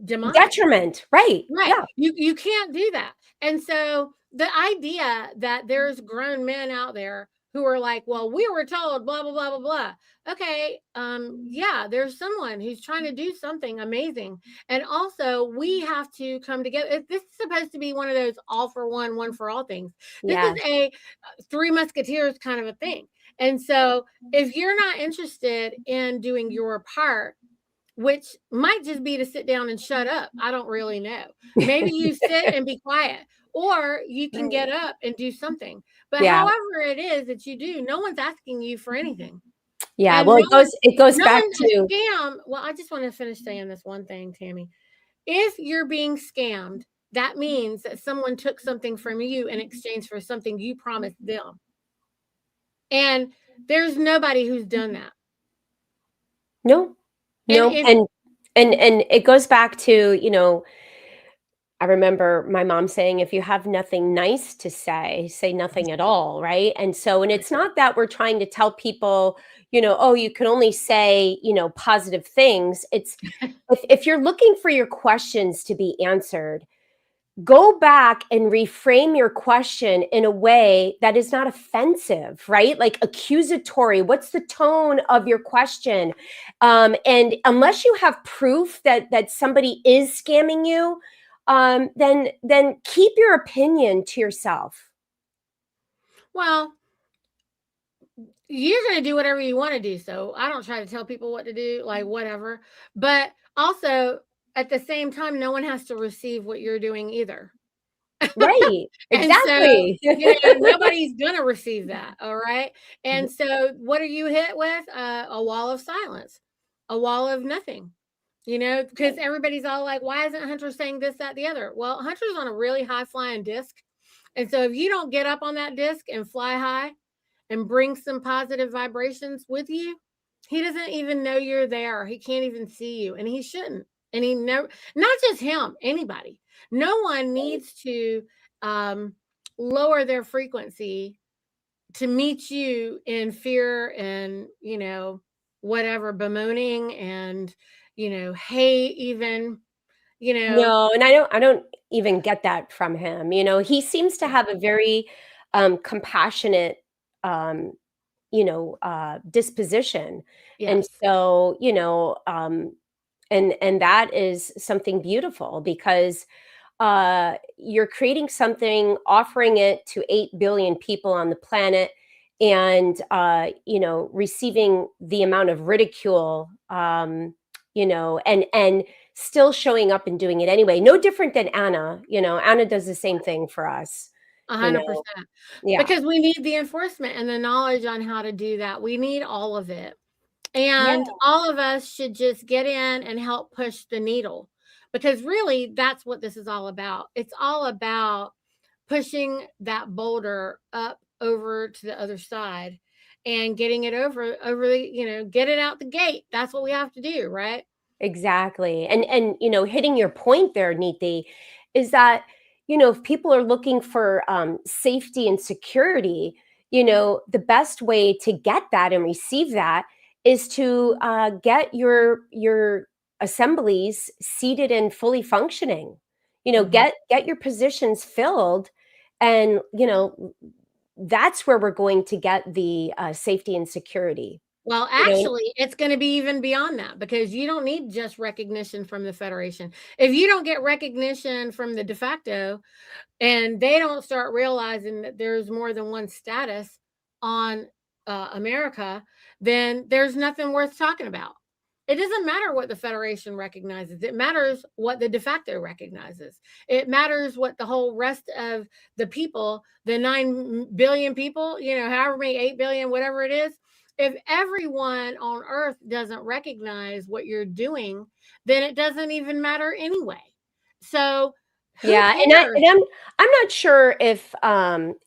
demise. Detriment, right? Yeah. You can't do that. And so the idea that there's grown men out there who are like, well, we were told blah, blah, blah, blah, blah. Okay. Yeah, there's someone who's trying to do something amazing. And also we have to come together. This is supposed to be one of those all for one for all things. This is a Three Musketeers kind of a thing. And so if you're not interested in doing your part, which might just be to sit down and shut up, I don't really know. Maybe you sit and be quiet, or you can get up and do something. But however it is that you do, no one's asking you for anything. Yeah, And well, it goes back knowing to, a scam, well, I just want to finish saying this one thing, Tammy. If you're being scammed, that means that someone took something from you in exchange for something you promised them. And there's nobody who's done that. no, And no. if And it goes back to, I remember my mom saying, if you have nothing nice to say nothing at all, right? And so, and it's not that we're trying to tell people, oh, you can only say, positive things. It's if you're looking for your questions to be answered, go back and reframe your question in a way that is not offensive, right? Like accusatory. What's the tone of your question? And unless you have proof that somebody is scamming you, then keep your opinion to yourself. well, you're going to do whatever you want to do. So I don't try to tell people what to do, like whatever. But also, at the same time, no one has to receive what you're doing either. Right. And so, Exactly. nobody's going to receive that. All right. And so, what are you hit with? A wall of silence, a wall of nothing, because everybody's all like, why isn't Hunter saying this, that, the other? Well, Hunter's on a really high flying disc. And so, if you don't get up on that disc and fly high and bring some positive vibrations with you, he doesn't even know you're there. He can't even see you, and he shouldn't. And he never, not just him, anybody. No one needs to lower their frequency to meet you in fear and, whatever, bemoaning and, hate even, No, and I don't even get that from him. He seems to have a very compassionate disposition. And yes. so, and that is something beautiful because you're creating something, offering it to 8 billion people on the planet, and receiving the amount of ridicule, and still showing up and doing it anyway. No different than Anna. Anna does the same thing for us. 100%. Yeah. Because we need the enforcement and the knowledge on how to do that. We need all of it. And all of us should just get in and help push the needle, because really that's what this is all about. It's all about pushing that boulder up over to the other side and getting it over the, get it out the gate. That's what we have to do, right? Exactly. And hitting your point there, Niti, is that, if people are looking for safety and security, the best way to get that and receive that is to get your assemblies seated and fully functioning. Get your positions filled, and that's where we're going to get the safety and security. Well, actually, it's going to be even beyond that, because you don't need just recognition from the Federation. If you don't get recognition from the de facto, and they don't start realizing that there's more than one status on America, then there's nothing worth talking about. It doesn't matter what the Federation recognizes. It matters what the de facto recognizes. It matters what the whole rest of the people, the 9 billion people, however many, 8 billion, whatever it is, if everyone on Earth doesn't recognize what you're doing, then it doesn't even matter anyway. So yeah, and I'm not sure if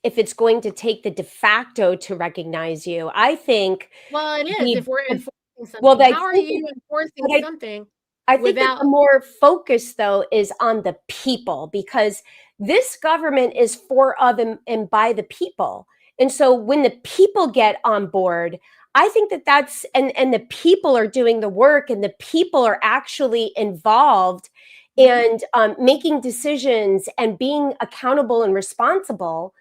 it's going to take the de facto to recognize you. I think, well, it is if we're enforcing something. well, How are you enforcing something? I think that the more focus, though, is on the people, because this government is for, of, and by the people. And so when the people get on board, I think that's, and the people are doing the work, and the people are actually involved and making decisions and being accountable and responsible.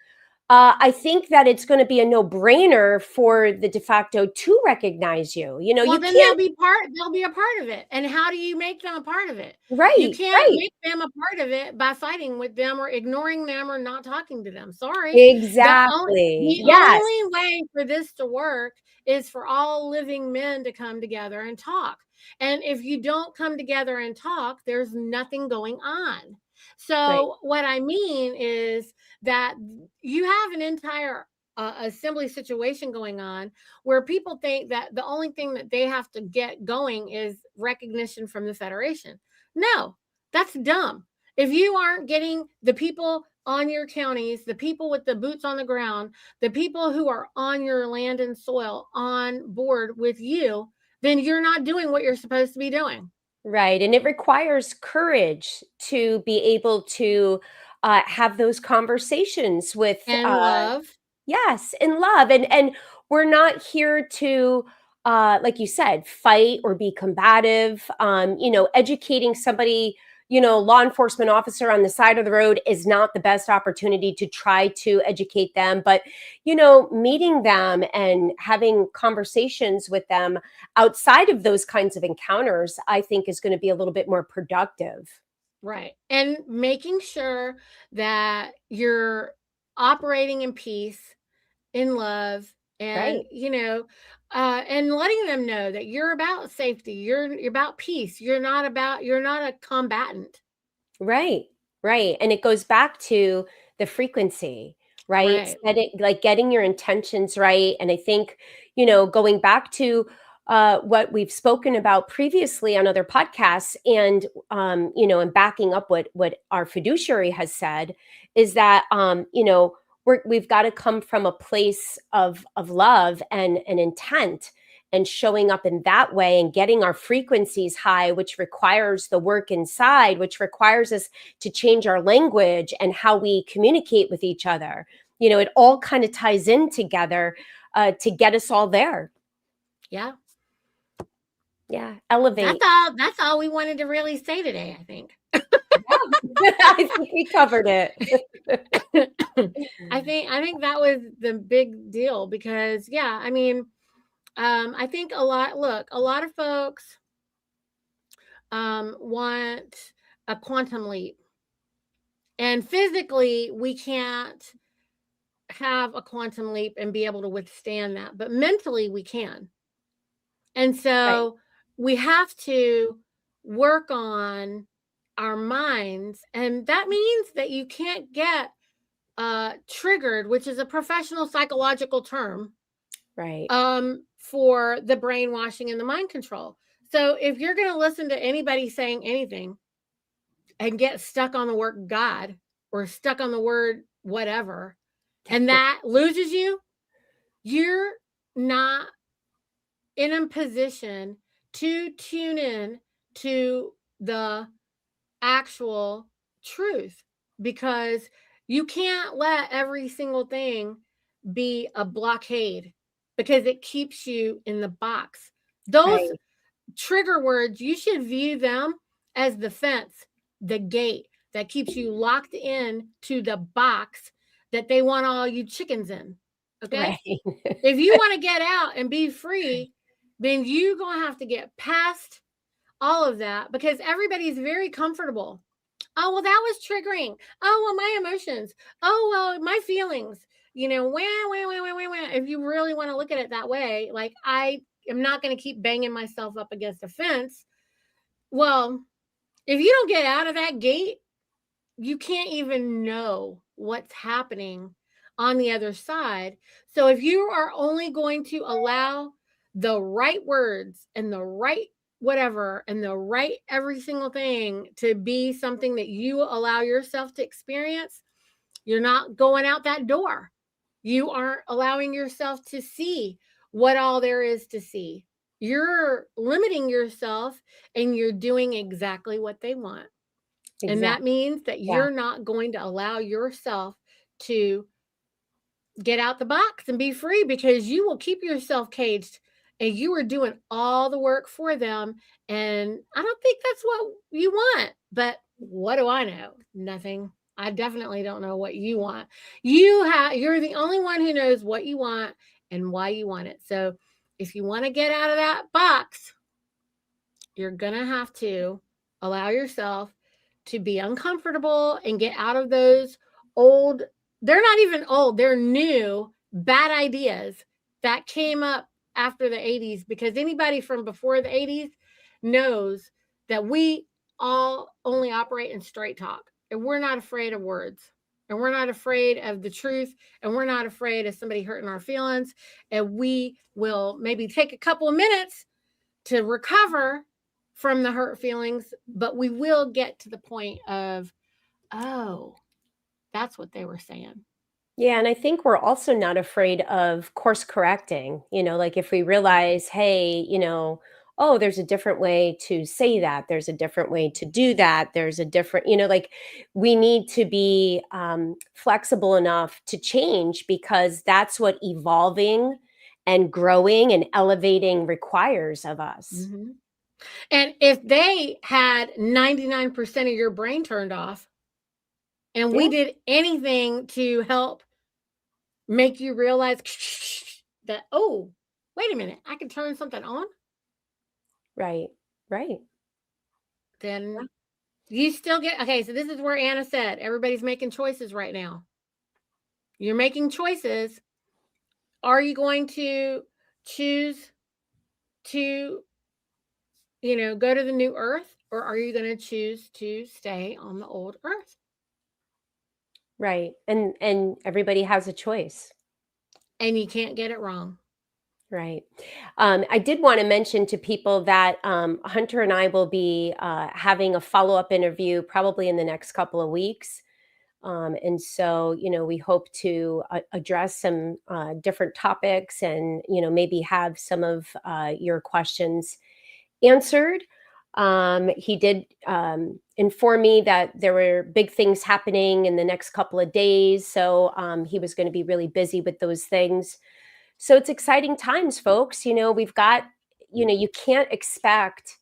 I think that it's going to be a no-brainer for the de facto to recognize you. Well, you then can't. they'll be a part of it. And how do you make them a part of it? Right. You can't make them a part of it by fighting with them or ignoring them or not talking to them. Sorry. Exactly. The only way for this to work is for all living men to come together and talk. And if you don't come together and talk, there's nothing going on. So what I mean is that you have an entire assembly situation going on where people think that the only thing that they have to get going is recognition from the Federation. No, that's dumb. If you aren't getting the people on your counties, the people with the boots on the ground, the people who are on your land and soil on board with you, then you're not doing what you're supposed to be doing. Right. And it requires courage to be able to have those conversations with And love. yes, in love. And we're not here to like you said, fight or be combative. Educating somebody, law enforcement officer on the side of the road is not the best opportunity to try to educate them. But, meeting them and having conversations with them outside of those kinds of encounters, I think is going to be a little bit more productive. Right. And making sure that you're operating in peace, in love, and, Right. and letting them know that you're about safety. You're about peace. You're not a combatant. Right, right. And it goes back to the frequency, right? Right. Like getting your intentions right. And I think, going back to what we've spoken about previously on other podcasts, and and backing up what our fiduciary has said, is that we've got to come from a place of love and an intent, and showing up in that way and getting our frequencies high, which requires the work inside, which requires us to change our language and how we communicate with each other. It all kind of ties in together to get us all there. Yeah. Yeah. Elevate. That's all we wanted to really say today, I think. I think we covered it. I think that was the big deal because, yeah, I mean, I think a lot of folks want a quantum leap, and physically we can't have a quantum leap and be able to withstand that, but mentally we can. And so we have to work on our minds, and that means that you can't get triggered, which is a professional psychological term, right, for the brainwashing and the mind control. So if you're going to listen to anybody saying anything and get stuck on the word God or stuck on the word whatever, and that loses you, you're not in a position to tune in to the actual truth, because you can't let every single thing be a blockade, because it keeps you in the box. Those trigger words, you should view them as the fence, the gate that keeps you locked in to the box that they want all you chickens in. Okay. Right. If you want to get out and be free, then you're going to have to get past all of that, because everybody's very comfortable. Oh, well, that was triggering. Oh, well, my emotions. Oh, well, my feelings. If you really want to look at it that way, like, I am not going to keep banging myself up against a fence. Well, if you don't get out of that gate, you can't even know what's happening on the other side. So if you are only going to allow the right words and the right whatever and the right every single thing to be something that you allow yourself to experience, you're not going out that door. You aren't allowing yourself to see what all there is to see. You're limiting yourself, and you're doing exactly what they want. Exactly. And that means that you're not going to allow yourself to get out the box and be free, because you will keep yourself caged, and you are doing all the work for them. And I don't think that's what you want. But what do I know? Nothing. I definitely don't know what you want. You're the only one who knows what you want and why you want it. So if you want to get out of that box, you're going to have to allow yourself to be uncomfortable and get out of those old, they're not even old, they're new bad ideas that came up after the 80s, because anybody from before the 80s knows that we all only operate in straight talk, and we're not afraid of words. and we're not afraid of the truth, and we're not afraid of somebody hurting our feelings, and we will maybe take a couple of minutes to recover from the hurt feelings, but we will get to the point of, oh, that's what they were saying. Yeah, and I think we're also not afraid of course correcting, like if we realize, hey, oh, there's a different way to say that, there's a different way to do that, there's a different, like we need to be flexible enough to change, because that's what evolving and growing and elevating requires of us. Mm-hmm. And if they had 99% of your brain turned off, and we did anything to help make you realize that, oh, wait a minute, I can turn something on. Right. Then you still get, okay, so this is where Anna said, everybody's making choices right now. You're making choices. Are you going to choose to, go to the new earth, or are you going to choose to stay on the old earth? Right. And everybody has a choice. And you can't get it wrong. Right. I did want to mention to people that Hunter and I will be having a follow-up interview probably in the next couple of weeks. And so, we hope to address some different topics, and, maybe have some of your questions answered. He did inform me that there were big things happening in the next couple of days. So he was going to be really busy with those things. So it's exciting times, folks. We've got, you can't expect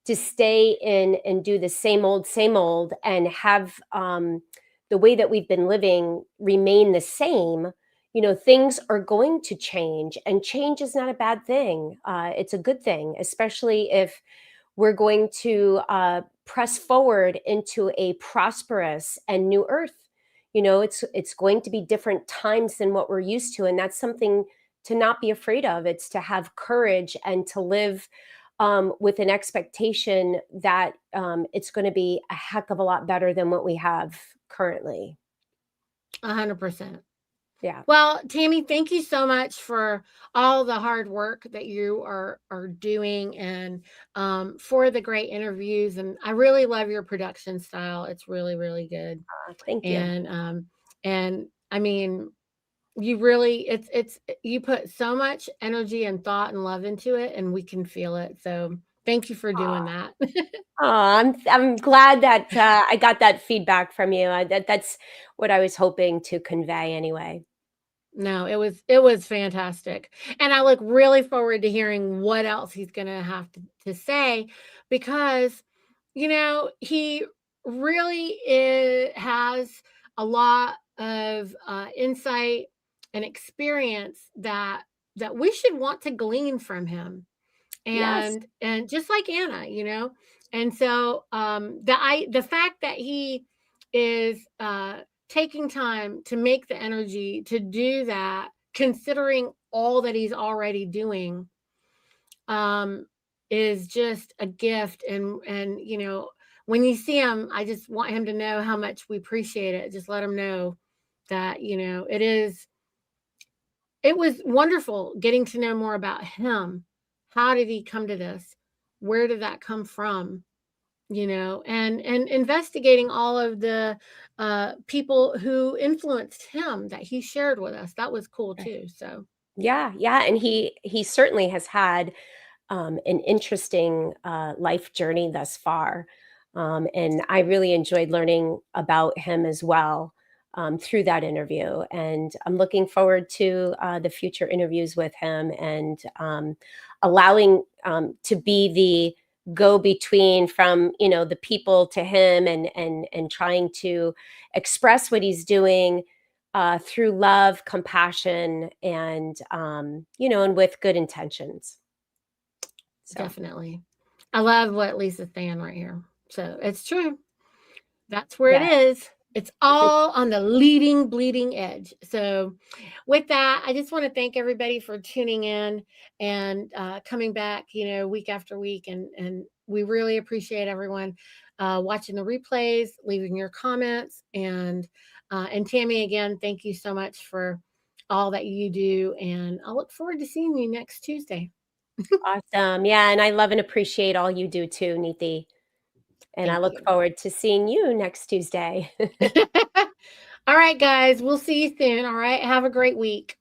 to stay in and do the same old and have the way that we've been living remain the same. Things are going to change, and change is not a bad thing. It's a good thing, especially if we're going to press forward into a prosperous and new earth. It's going to be different times than what we're used to, and that's something to not be afraid of. It's to have courage and to live with an expectation that it's going to be a heck of a lot better than what we have currently. 100%. Yeah. Well, Tammy, thank you so much for all the hard work that you are doing, and for the great interviews. And I really love your production style. It's really, really good. Thank you. And I mean, you really, you put so much energy and thought and love into it, and we can feel it. So thank you for doing that. I'm glad that I got that feedback from you. That's what I was hoping to convey anyway. No, it was fantastic. And I look really forward to hearing what else he's going to have to say, because, he really has a lot of insight and experience that we should want to glean from him. And just like Anna, and so the fact that he is taking time to make the energy to do that, considering all that he's already doing, is just a gift. And when you see him, I just want him to know how much we appreciate it. Just let him know that it was wonderful getting to know more about him. How did he come to this? Where did that come from? And investigating all of the people who influenced him that he shared with us. That was cool too. So yeah. And he certainly has had an interesting life journey thus far. And I really enjoyed learning about him as well through that interview. And I'm looking forward to the future interviews with him, and allowing to be the go-between from, the people to him, and trying to express what he's doing through love, compassion, and, and with good intentions. So. Definitely. I love what Lisa's saying right here. So it's true. That's where it is. It's all on the leading, bleeding edge. So with that, I just want to thank everybody for tuning in and coming back, week after week. And we really appreciate everyone watching the replays, leaving your comments. And Tammy, again, thank you so much for all that you do. And I'll look forward to seeing you next Tuesday. Awesome. Yeah. And I love and appreciate all you do too, Niti. And I look forward to seeing you next Tuesday. All right, guys. We'll see you soon. All right. Have a great week.